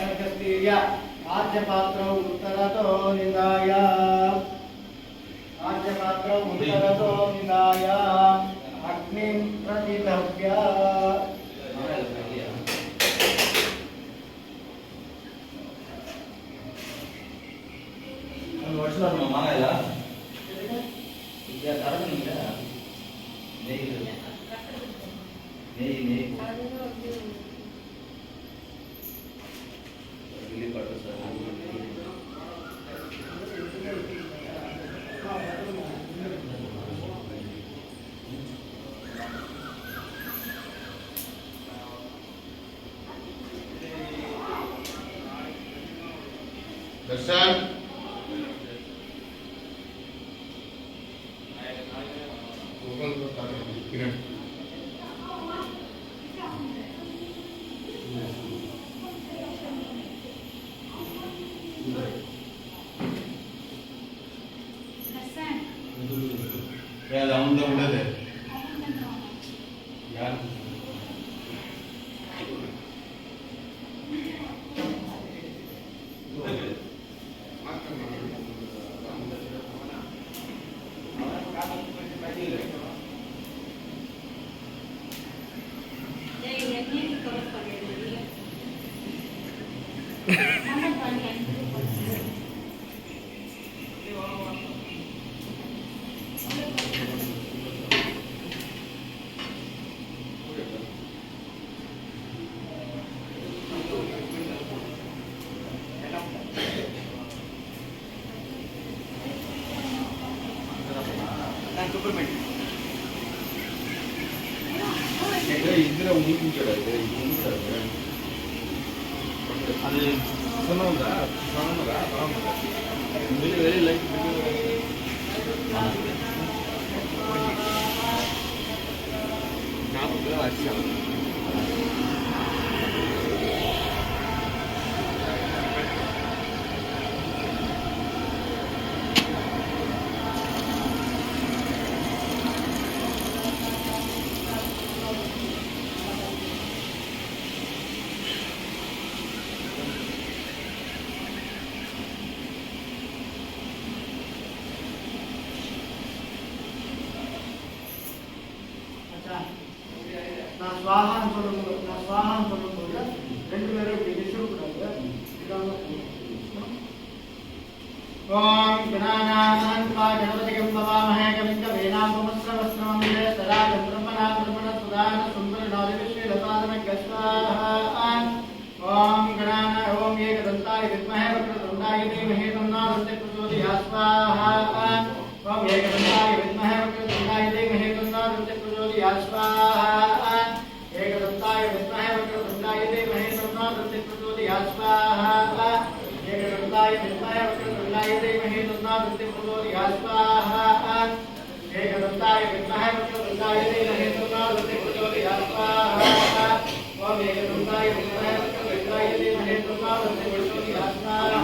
सर्गस्तीर्य आज्यपात्रौ उत्तरतो निदाय अग्निं प्रतिदव्य दर्शन यार हम तो उड़े थे यार इंदिरा ऊँचाड़ा அது சொன்னதா சொன்னதா ஆமாங்க வெரி லைக் நான் கூட வாசிச்சேன் நான் சுவாகான்னு சொல்லும்போது ரெண்டு பேரும் இப்படி விசுக்கூடாது. ஓம் கணாநாதன்வா கணபதிகம் பவாமஹே கவிம் கவீனாமுபஸ்ரவஸ்ரவந்தே சதாஜம் பிரம்மணா பிரம்மணஸ்வதான சுந்தரநாதி விஸ்வேலபாதனக ஸ்வாஹா. ஓம் கணானா ஓம் ஏகதந்தாய வித்மஹே வக்ரதுண்டாய தீமஹி தன்னோ பிரச்சோதயாத் ஸ்வாஹா. ஓம் ஏகதந்தாய வித்மஹே வக்ரதுண்டாய தீமஹி தன்னோ பிரச்சோதயாத் ஸ்வாஹா. एकदंताय विद्महे वक्रतुंडाय धीमहि तन्नो दन्ति प्रचोदयात् स्वाहा. एकदंताय विद्महे वक्रतुंडाय धीमहि तन्नो दन्ति प्रचोदयात् स्वाहा. एकदंताय विद्महे वक्रतुंडाय धीमहि तन्नो दन्ति प्रचोदयात् स्वाहा. ओम एकदंताय विद्महे वक्रतुंडाय धीमहि तन्नो दन्ति प्रचोदयात् स्वाहा.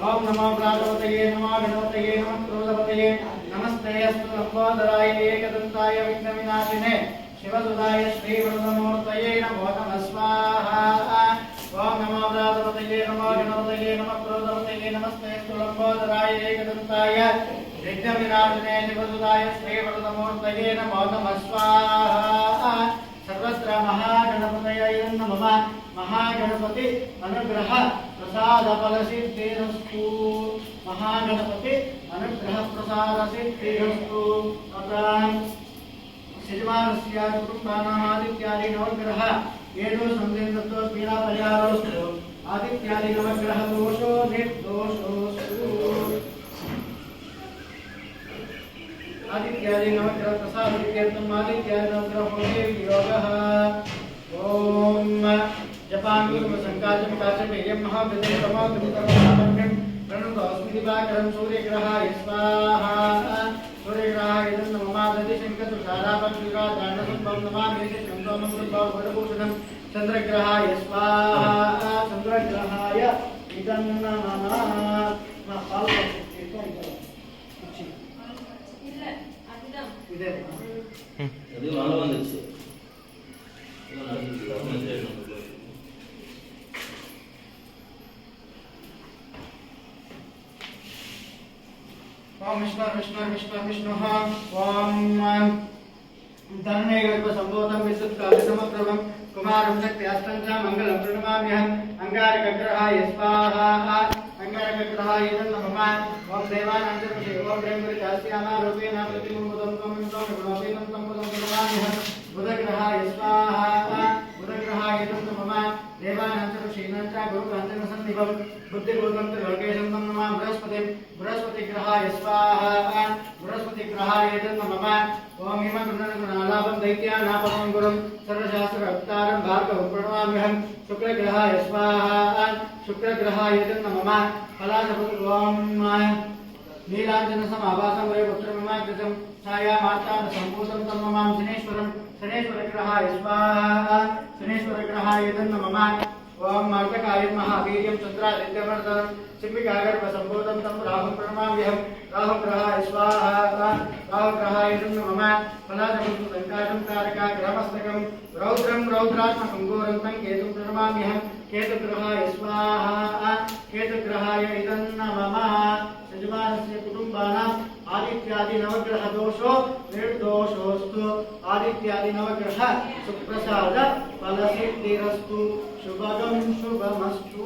ओम नमो प्रातपतये नमो गणपतये नमः क्रोधपतये नमस्ते अस्तु लंबोदराय एकदंताय विघ्नविनाशिने शिवसुधाय श्रीवरदमूर्तये नमो नमः स्वाहा. ओम नमो प्रातपतये नमो गणपतये नमः क्रोधपतये नमस्ते अस्तु लंबोदराय एकदंताय विघ्नविनाशिने शिवसुधाय श्रीवरदमूर्तये नमो नमः स्वाहा. सर्वत्र महागणपतये नमः. महागणपति अनुग्रह प्रसाद फल सिद्धिरस्तु. महागणपति अनुग्रह प्रसाद सिद्धिरस्तु. यजमानस्य कुटुम्बानाम् आदित्यादि नवग्रह येषु संदेन्दतो पीडापरिहारोऽस्तु. आदित्यादि नवग्रह दोषो निर्दोषोऽस्तु. आदित्यादि नवग्रह प्रसाद सिद्ध्यर्थम् आदित्यादि नवग्रह होते योगः. ओम जपान संकाचम काचम यम महाविद्य प्रमाद प्रणतोस्मि दिवाकरं सूर्यग्रहाय स्वाहा सूर्यग्रहाय नमः दधिशङ्कतुषारापत्रिका दानसुम्भं नमामि चन्द्रमं सुम्भं वरभूषणं चन्द्रग्रहाय स्वाहा चन्द्रग्रहाय इदं नमः అది వాళ్ళ వందచ్చు ओम विष्णु ओम धन्य संबोधम विद्युत काल समप्रभम कुमारं शक्त्यास्तं च मंगलं प्रणमाम्यहम् अंगारकग्रहाय स्वाहा अंगारकग्रहाय नमः ओम देवानांतरक्षे ओम ब्रह्मचास्यामा रूपेण प्रतिबिम्बं त्वं गुणोपेनं तं पदं प्रणमाम्यहम् बुधग्रहाय स्वाहा बुधग्रहाय नमः देवानांतरक्षेण च गुरुकान्तिनसन्निभं बुद्धिभूतं त्रिलोकेशं तं नमामि बृहस्पतिग्रहाय स्वाहा बृहस्पतिग्रहाय नमः ओम हिमगुणगुणालाभं दैत्यानापमं गुरुं सर्वशास्त्रवक्तारं भार्गवं प्रणमाम्यहम् शुक्रग्रहाय स्वाहा शुक्रग्रहाय नमः फलाशपुत्र ओम नीलाञ्जनसमाभासं वैपुत्रमिमाकृतं छायामार्ताण्डसम्भूतं तं नमामि शनेश्वरं शनेश्वरग्रहाय स्वाहा शनेश्वरग्रहाय नमः ओम मार्तकाय महावीर्यं चन्द्रादित्यवर्धनं सिंहिकागर्भसम्भूतं तं राहुं प्रणमाम्यहम् राहुग्रहाय स्वाहा राहुग्रहाय नमः फलाशपुत्रसङ्काशं तारकाग्रहमस्तकं रौद्रं रौद्रात्मकं घोरं तं केतुं प्रणमाम्यहम् केतुग्रहाय स्वाहा केतुग्रहाय इदं नमः यजमानस्य कुटुम्बानाम् आदित्यादि नवग्रह दोषो निर्दोषोस्तु आदित्यादि नवग्रह सुप्रसाद फलसिद्धिरस्तु शुभगं शुभमस्तु।